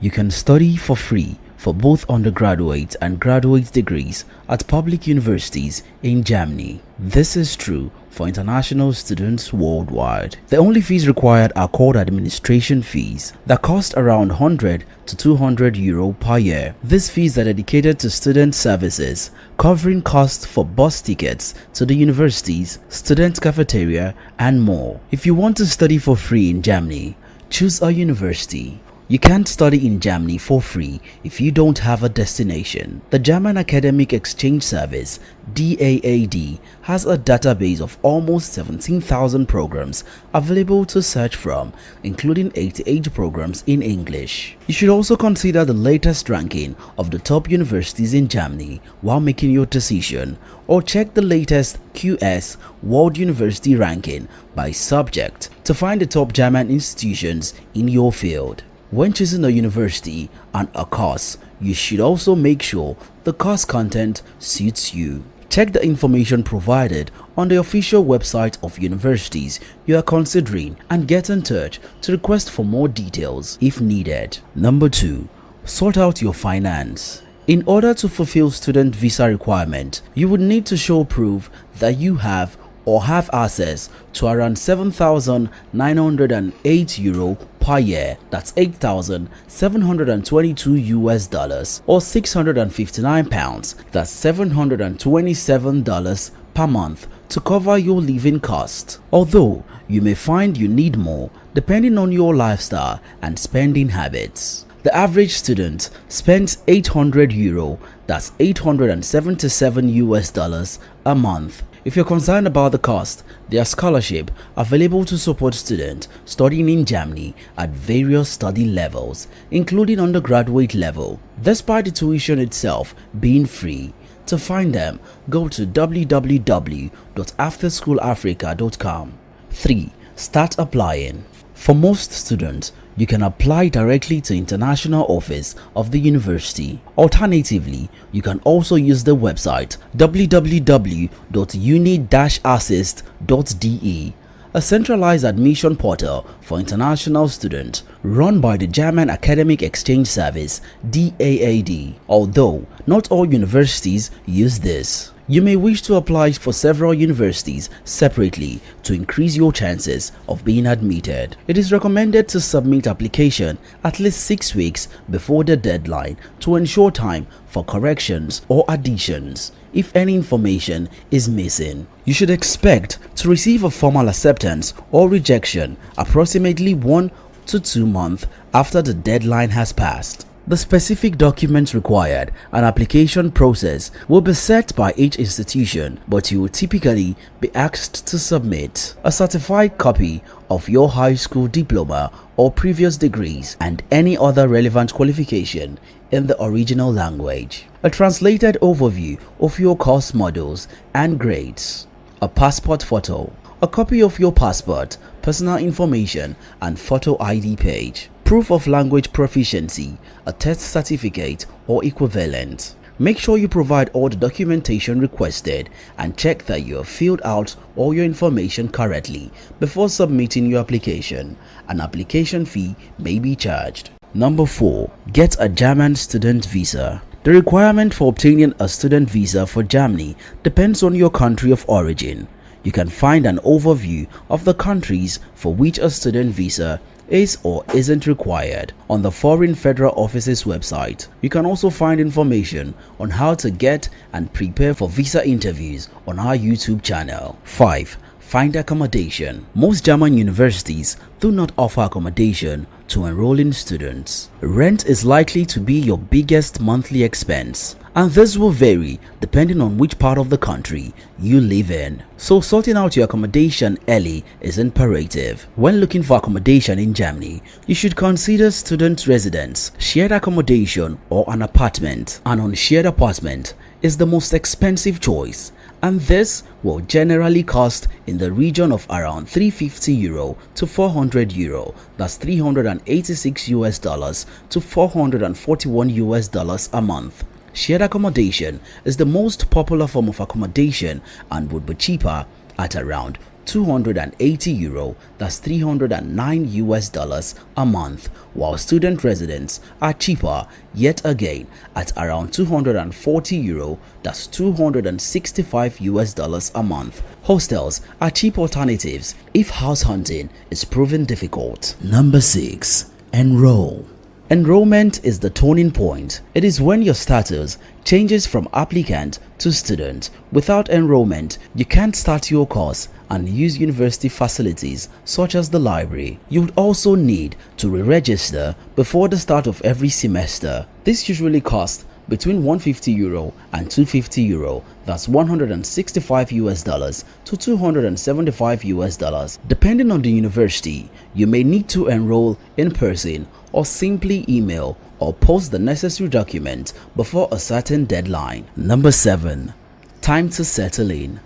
You can study for free for both undergraduate and graduate degrees at public universities in Germany. This is true for international students worldwide. The only fees required are called administration fees that cost around 100 to 200 euro per year. These fees are dedicated to student services, covering costs for bus tickets to the universities, student cafeteria, and more. If you want to study for free in Germany, choose a university. You can't study in Germany for free if you don't have a destination. The German Academic Exchange Service (DAAD) has a database of almost 17,000 programs available to search from, including 88 programs in English. You should also consider the latest ranking of the top universities in Germany while making your decision, or check the latest QS World University Ranking by subject to find the top German institutions in your field. When choosing a university and a course, you should also make sure the course content suits you. Check the information provided on the official website of universities you are considering and get in touch to request for more details if needed. Number 2. Sort out your finance. In order to fulfill student visa requirement, you would need to show proof that you have or have access to around 7,908 euro per year. That's 8,722 US dollars, or 659 pounds. That's $727 per month to cover your living cost. Although you may find you need more depending on your lifestyle and spending habits. The average student spends 800 euro, that's 877 US dollars a month. If you're concerned about the cost, there are scholarships available to support students studying in Germany at various study levels, including undergraduate level, despite the tuition itself being free. To find them, go to www.afterschoolafrica.com. 3. Start applying. For most students, you can apply directly to international office of the university. Alternatively, you can also use the website www.uni-assist.de, a centralized admission portal for international students run by the German Academic Exchange Service (DAAD). Although not all universities use this. You may wish to apply for several universities separately to increase your chances of being admitted. It is recommended to submit application at least 6 weeks before the deadline to ensure time for corrections or additions if any information is missing. You should expect to receive a formal acceptance or rejection approximately 1 to 2 months after the deadline has passed. The specific documents required and application process will be set by each institution, but you will typically be asked to submit a certified copy of your high school diploma or previous degrees and any other relevant qualification in the original language, a translated overview of your course modules and grades, a passport photo, a copy of your passport, personal information and photo ID page, proof of language proficiency, a test certificate or equivalent. Make sure you provide all the documentation requested and check that you have filled out all your information correctly before submitting your application. An application fee may be charged. Number 4. Get a German student visa. The requirement for obtaining a student visa for Germany depends on your country of origin. You can find an overview of the countries for which a student visa is or isn't required on the Foreign Federal Office's website. You can also find information on how to get and prepare for visa interviews on our YouTube channel. 5. Find accommodation. Most German universities do not offer accommodation to enrolling students. Rent is likely to be your biggest monthly expense, and this will vary depending on which part of the country you live in. So sorting out your accommodation early is imperative. When looking for accommodation in Germany, you should consider student residence, shared accommodation or an apartment. An unshared apartment is the most expensive choice, and this will generally cost in the region of around 350 euro to 400 euro. That's 386 US dollars to 441 US dollars a month. Shared accommodation is the most popular form of accommodation and would be cheaper at around 280 euro, that's 309 US dollars a month, while student residents are cheaper yet again at around 240 euro, that's 265 US dollars a month. Hostels are cheap alternatives if house hunting is proven difficult. Number 6. Enroll. Enrollment is the turning point. It is when your status changes from applicant to student. Without enrollment, you can't start your course and use university facilities such as the library. You would also need to re-register before the start of every semester. This usually costs between 150 euro and 250 euro, that's 165 US dollars to 275 US dollars. Depending on the university, you may need to enroll in person or simply email or post the necessary document before a certain deadline. Number 7. Time to settle in.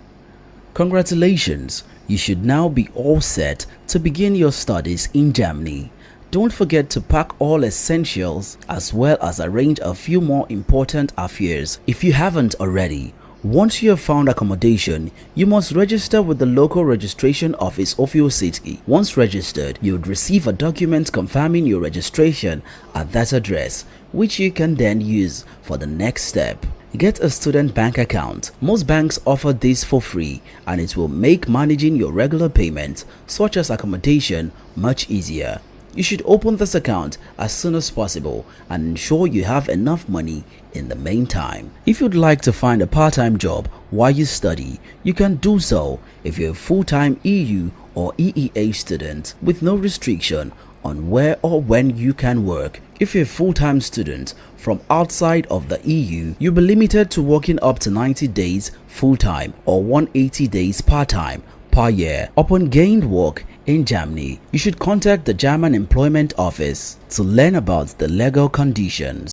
Congratulations, you should now be all set to begin your studies in Germany. Don't forget to pack all essentials as well as arrange a few more important affairs if you haven't already. Once you have found accommodation, you must register with the local registration office of your city. Once registered, you would receive a document confirming your registration at that address, which you can then use for the next step. Get a student bank account. Most banks offer this for free, and it will make managing your regular payments, such as accommodation, much easier. You should open this account as soon as possible and ensure you have enough money in the meantime. If you'd like to find a part-time job while you study, you can do so if you're a full-time EU or EEA student with no restriction on where or when you can work. If you're a full-time student from outside of the EU, you'll be limited to working up to 90 days full-time or 180 days part-time per year. Upon gained work in Germany, you should contact the German Employment Office to learn about the legal conditions.